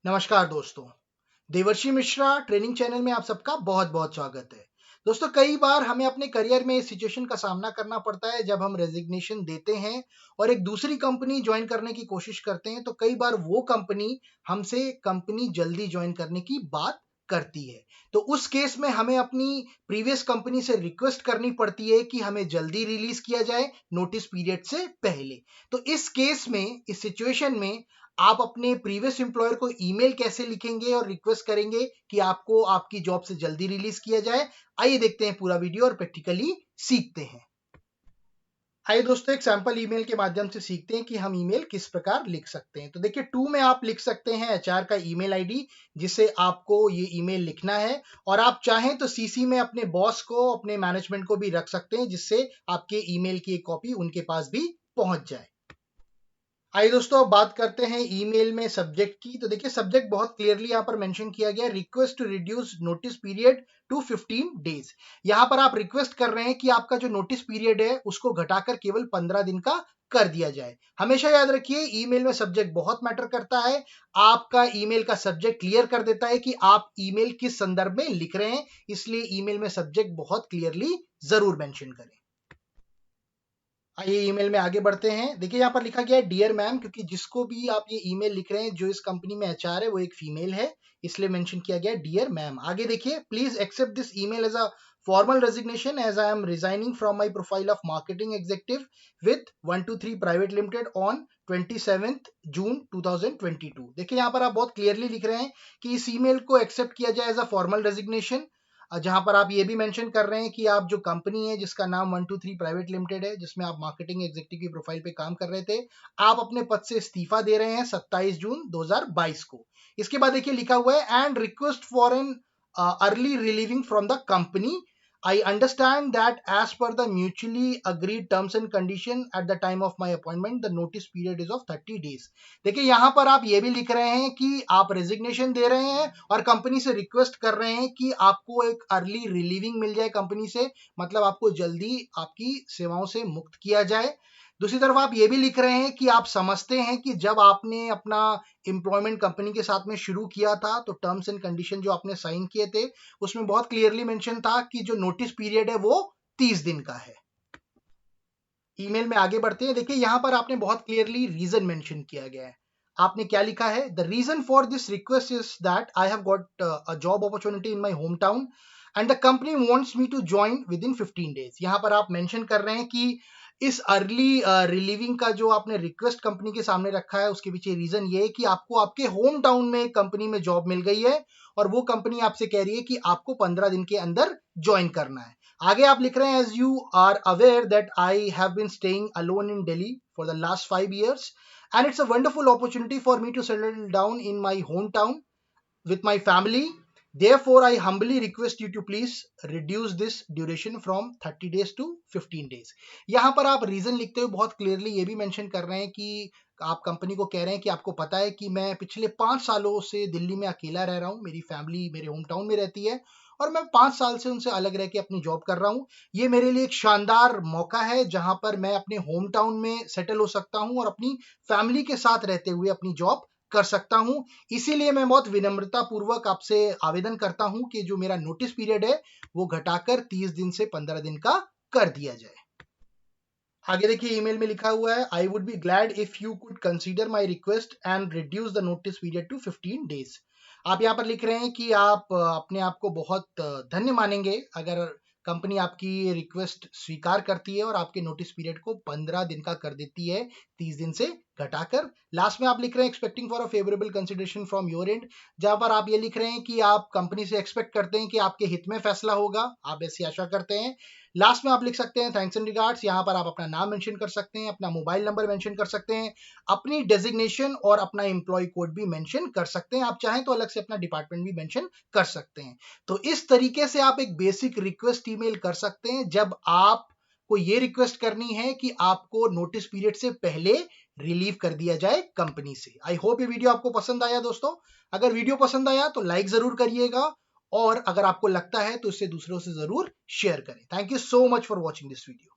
नमस्कार दोस्तों, देवर्षि मिश्रा ट्रेनिंग चैनल में आप सबका बहुत बहुत स्वागत है। दोस्तों, कई बार हमें अपने करियर में इस सिचुएशन का सामना करना पड़ता है जब हम रेजिग्नेशन देते हैं और एक दूसरी कंपनी ज्वाइन करने की कोशिश करते हैं, तो कई बार वो कंपनी हमसे कंपनी जल्दी ज्वाइन करने की बात करती है। तो उस केस में हमें अपनी प्रीवियस कंपनी से रिक्वेस्ट करनी पड़ती है कि हमें जल्दी रिलीज किया जाए नोटिस पीरियड से पहले। तो इस केस में, इस सिचुएशन में आप अपने प्रीवियस एम्प्लॉयर को ईमेल कैसे लिखेंगे और रिक्वेस्ट करेंगे कि आपको आपकी जॉब से जल्दी रिलीज किया जाए। आइए देखते हैं पूरा वीडियो और प्रैक्टिकली सीखते हैं। आइए दोस्तों, एक सैंपल ईमेल के माध्यम से सीखते हैं कि हम ईमेल किस प्रकार लिख सकते हैं। तो देखिए, टू में आप लिख सकते हैं एचआर का ईमेल आईडी जिसे आपको ये ईमेल लिखना है, और आप चाहें तो सीसी में अपने बॉस को, अपने मैनेजमेंट को भी रख सकते हैं जिससे आपके ईमेल की एक कॉपी उनके पास भी पहुंच जाए। आइए दोस्तों, अब बात करते हैं ईमेल में सब्जेक्ट की। तो देखिए, सब्जेक्ट बहुत क्लियरली यहाँ पर मेंशन किया गया है, request to reduce notice period to 15 days. यहाँ पर आप रिक्वेस्ट कर रहे हैं कि आपका जो नोटिस पीरियड है उसको घटाकर केवल 15 दिन का कर दिया जाए। हमेशा याद रखिए, ईमेल में सब्जेक्ट बहुत मैटर करता है। आपका ईमेल का सब्जेक्ट क्लियर कर देता है कि आप ईमेल किस संदर्भ में लिख रहे हैं, इसलिए ईमेल में सब्जेक्ट बहुत क्लियरली जरूर मेंशन करें। आइए ईमेल में आगे बढ़ते हैं। देखिए, यहाँ पर लिखा गया है डियर मैम, क्योंकि जिसको भी आप ये ईमेल लिख रहे हैं, जो इस कंपनी में एचआर है, वो एक फीमेल है, इसलिए मेंशन किया गया है डियर मैम। आगे देखिए, please accept this email as a formal resignation as I am resigning from my profile of marketing executive with 123 private limited on 27 June 2022। देखिए, यहाँ पर आप बहुत क्लियरली लिख रहे हैं कि इस ईमेल को एक्सेप्ट किया जाए एज अ फॉर्मल रेजिग्नेशन, जहां पर आप ये भी मेंशन कर रहे हैं कि आप जो कंपनी है जिसका नाम 123 प्राइवेट लिमिटेड है, जिसमें आप मार्केटिंग एग्जीक्यूटिव की प्रोफाइल पे काम कर रहे थे, आप अपने पद से इस्तीफा दे रहे हैं 27 जून 2022 को। इसके बाद देखिए लिखा हुआ है and request for an early relieving from the company. I understand that as per the mutually agreed terms and condition at the time of my appointment, the notice period is of 30 days. देखिए, यहाँ पर आप ये भी लिख रहे हैं कि आप रेजिग्नेशन दे रहे हैं और कंपनी से रिक्वेस्ट कर रहे हैं कि आपको एक अर्ली रिलीविंग मिल जाए कंपनी से, मतलब आपको जल्दी आपकी सेवाओं से मुक्त किया जाए। दूसरी तरफ आप ये भी लिख रहे हैं कि आप समझते हैं कि जब आपने अपना एम्प्लॉयमेंट कंपनी के साथ में शुरू किया था, तो टर्म्स एंड कंडीशन जो आपने साइन किए थे उसमें बहुत क्लियरली मेंशन था कि जो नोटिस पीरियड है वो 30 दिन का है। ईमेल में आगे बढ़ते हैं। देखिए, यहां पर आपने बहुत क्लियरली रीजन मेंशन किया गया है। आपने क्या लिखा है? The reason for this request is that I have got a job opportunity in my home town and the company wants me to join within 15 days. यहां पर आप मेंशन कर रहे हैं कि इस अर्ली रिलीविंग का जो आपने रिक्वेस्ट कंपनी के सामने रखा है, उसके पीछे रीजन ये है कि आपको आपके होम टाउन में कंपनी में जॉब मिल गई है और वो कंपनी आपसे कह रही है कि आपको 15 दिन के अंदर ज्वाइन करना है। आगे आप लिख रहे हैं, as you are aware that I have been staying alone in Delhi for the last 5 years and it's a wonderful opportunity for me to settle down in my hometown with my family. Therefore, I humbly request you to please reduce this duration from 30 days to 15 days. यहाँ पर आप reason लिखते हुए बहुत clearly ये भी mention कर रहे हैं कि आप कंपनी को कह रहे हैं कि आपको पता है कि मैं पिछले 5 सालों से दिल्ली में अकेला रह रहा हूँ, मेरी फैमिली मेरे होम टाउन में रहती है और मैं 5 साल से उनसे अलग रह के अपनी जॉब कर रहा हूँ। ये मेरे लिए एक शानदार मौका है जहां पर मैं अपने होम टाउन में सेटल हो सकता हूँ और अपनी फैमिली के साथ रहते हुए अपनी जॉब कर सकता हूं। इसीलिए मैं बहुत विनम्रता पूर्वक आपसे आवेदन करता हूं कि जो मेरा नोटिस पीरियड है वो घटाकर 30 दिन से 15 दिन का कर दिया जाए। आगे देखिए, ईमेल में लिखा हुआ है, I would be glad if you could consider my request and reduce the notice period to 15 days. आप यहाँ पर लिख रहे हैं कि आप अपने आप को बहुत धन्य मानेंगे अगर कंपनी आपकी रिक्वेस्ट स्वीकार करती है और आपके नोटिस पीरियड को 15 दिन का कर देती है, 30 दिन से घटाकर। लास्ट में आप लिख रहे हैं, expecting for a favourable consideration from your and, जहां पर आप ये लिख रहे हैं कि आप कंपनी से एक्सपेक्ट करते हैं कि आपके हित में फैसला होगा, आप ऐसी आशा करते हैं। लास्ट में आप लिख सकते हैं थैंक्स एंड रिगार्ड्स। यहाँ पर आप अपना नाम मेंशन कर सकते हैं, अपना मोबाइल नंबर मेंशन कर सकते हैं, अपनी डेजिग्नेशन और अपना एम्प्लॉय कोड भी मेंशन कर सकते हैं। आप चाहें तो अलग से अपना डिपार्टमेंट भी मेंशन कर सकते हैं। तो इस तरीके से आप एक बेसिक रिक्वेस्ट ईमेल कर सकते हैं जब आपको ये रिक्वेस्ट करनी है कि आपको नोटिस पीरियड से पहले रिलीव कर दिया जाए कंपनी से। आई होप ये वीडियो आपको पसंद आया दोस्तों। अगर वीडियो पसंद आया तो लाइक जरूर करिएगा और अगर आपको लगता है तो इससे दूसरों से जरूर शेयर करें। Thank you so much for watching this video.